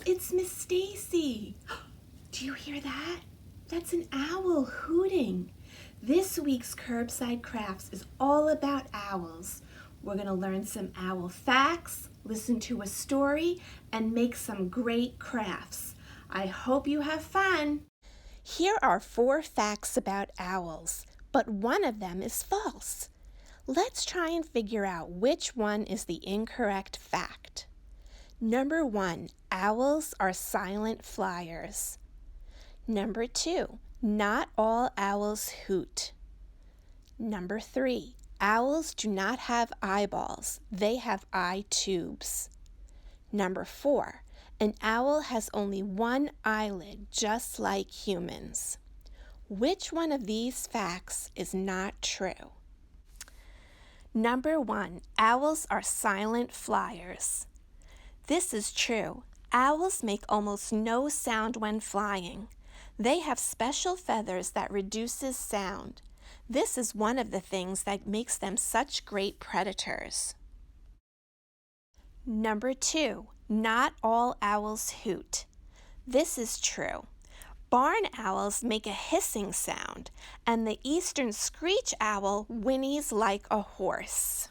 it's Miss Stacey. Do you hear that? That's an owl hooting. This week's Curbside Crafts is all about owls. We're going to learn some owl facts, listen to a story, and make some great crafts. I hope you have fun. Here are 4 facts about owls, but one of them is false. Let's try and figure out which one is the incorrect fact. Number 1, owls are silent flyers. Number 2, not all owls hoot. Number 3, owls do not have eyeballs. They have eye tubes. Number 4, an owl has only one eyelid, just like humans. Which one of these facts is not true? Number 1, owls are silent flyers. This is true. Owls make almost no sound when flying. They have special feathers that reduces sound. This is one of the things that makes them such great predators. Number 2, not all owls hoot. This is true. Barn owls make a hissing sound, and the eastern screech owl whinnies like a horse.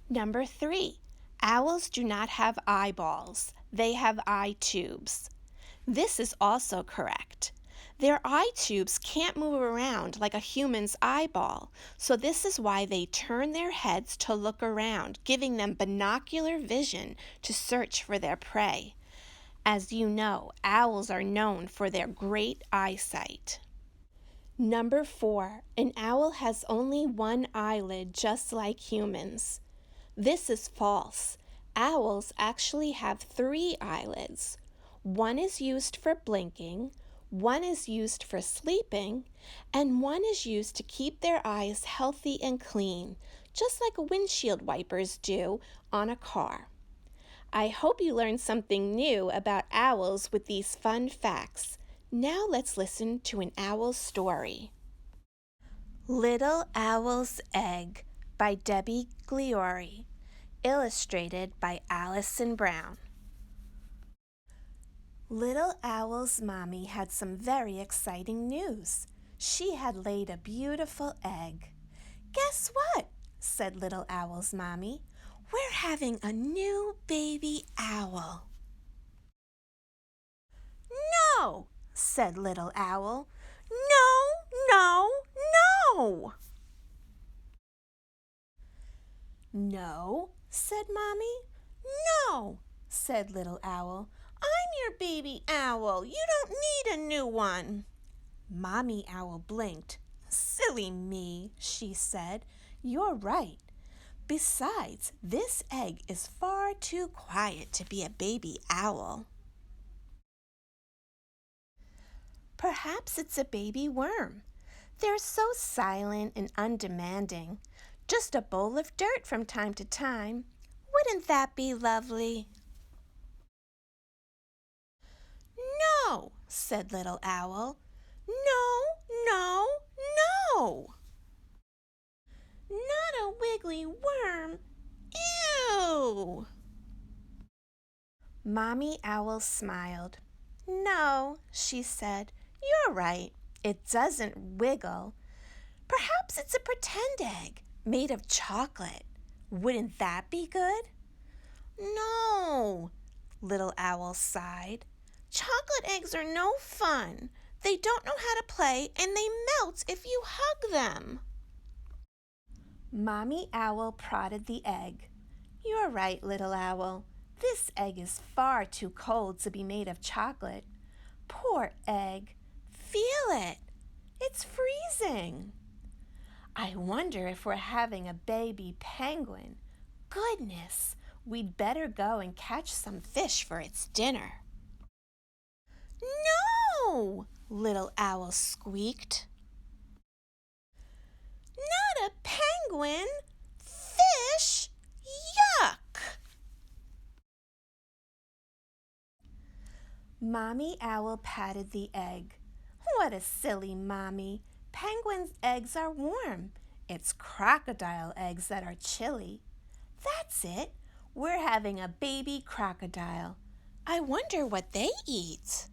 Number 3, owls do not have eyeballs. They have eye tubes. This is also correct. Their eye tubes can't move around like a human's eyeball, so this is why they turn their heads to look around, giving them binocular vision to search for their prey. As you know, owls are known for their great eyesight. Number 4, an owl has only one eyelid, just like humans. This is false. Owls actually have 3 eyelids. One is used for blinking, one is used for sleeping, and one is used to keep their eyes healthy and clean, just like windshield wipers do on a car. I hope you learned something new about owls with these fun facts. Now let's listen to an owl story. Little Owl's Egg by Debbie Gliori, illustrated by Allison Brown. Little Owl's mommy had some very exciting news. She had laid a beautiful egg. "Guess what?" said Little Owl's mommy. "We're having a new baby owl." "No," said Little Owl. "No, no, no." "No," said Mommy. "No," said Little Owl. "I'm your baby owl. You don't need a new one." Mommy Owl blinked. "Silly me," she said. "You're right. Besides, this egg is far too quiet to be a baby owl." "Perhaps it's a baby worm. They're so silent and undemanding. Just a bowl of dirt from time to time. Wouldn't that be lovely?" "No," said Little Owl. "No, no, no. Not a wiggly worm. Ew!" Mommy Owl smiled. "No," she said. "You're right. It doesn't wiggle. Perhaps it's a pretend egg made of chocolate. Wouldn't that be good?" "No," Little Owl sighed. "Chocolate eggs are no fun. They don't know how to play and they melt if you hug them." Mommy Owl prodded the egg. "You're right, Little Owl. This egg is far too cold to be made of chocolate. Poor egg. Feel it. It's freezing. I wonder if we're having a baby penguin. Goodness, we'd better go and catch some fish for its dinner." "No!" Little Owl squeaked. "Not a penguin! Fish! Yuck!" Mommy Owl patted the egg. "What a silly mommy. Penguins' eggs are warm. It's crocodile eggs that are chilly. That's it. We're having a baby crocodile. I wonder what they eat.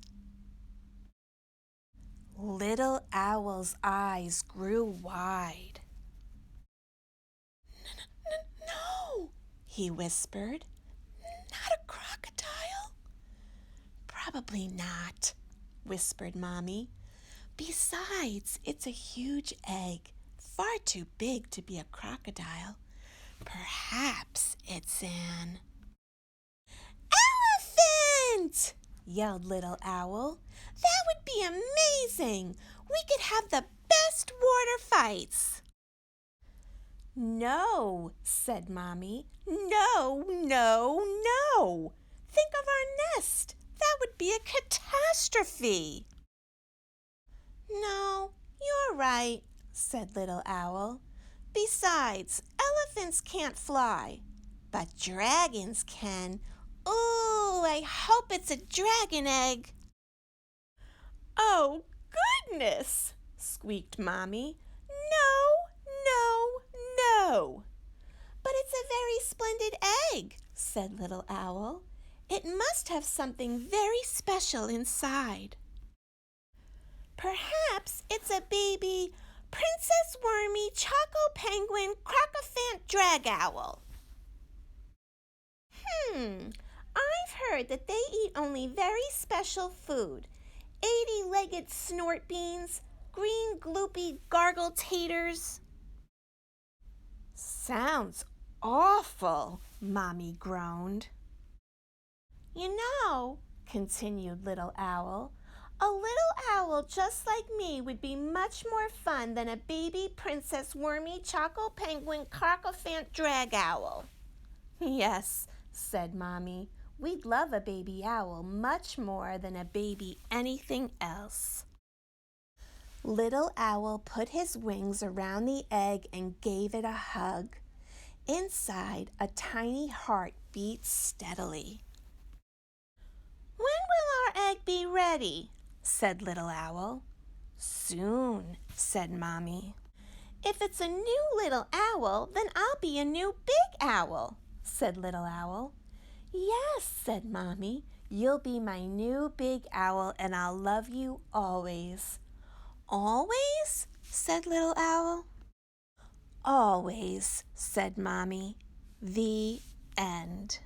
Little Owl's eyes grew wide. No, he whispered. Not a crocodile? Probably not, whispered Mommy. Besides, it's a huge egg, far too big to be a crocodile. Perhaps it's an elephant! Yelled Little Owl. That would be amazing! We could have the best water fights! No, said Mommy. No, no, no! Think of our nest! That would be a catastrophe! No, you're right, said Little Owl. Besides, elephants can't fly, but dragons can. Ooh, I hope it's a dragon egg. Oh, goodness, squeaked Mommy. No. But it's a very splendid egg, said Little Owl. It must have something very special inside. Perhaps it's a baby Princess Wormy Choco Penguin Crocofant Drag Owl. I've heard that they eat only very special food. 80-legged snort beans, green gloopy gargle taters. Sounds awful, Mommy groaned. You know, continued Little Owl, a little owl just like me would be much more fun than a baby Princess Wormy Choco Penguin Crocofant Drag Owl. Yes, said Mommy, we'd love a baby owl much more than a baby anything else. Little Owl put his wings around the egg and gave it a hug. Inside, a tiny heart beat steadily. When will our egg be ready? Said Little Owl. Soon, said Mommy. If it's a new little owl, then I'll be a new big owl, said Little Owl. Yes, said Mommy, you'll be my new big owl and I'll love you always. Always? Said Little Owl. Always, said Mommy. The end.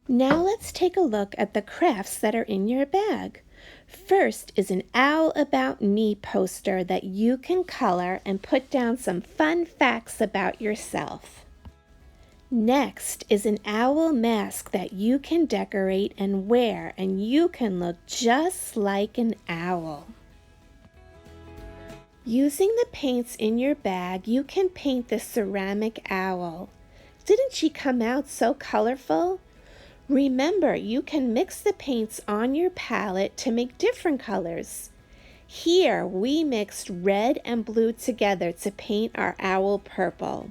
Now let's take a look at the crafts that are in your bag. First is an Owl About Me poster that you can color and put down some fun facts about yourself. Next is an owl mask that you can decorate and wear, and you can look just like an owl. Using the paints in your bag, you can paint the ceramic owl. Didn't she come out so colorful? Remember, you can mix the paints on your palette to make different colors. Here, we mixed red and blue together to paint our owl purple.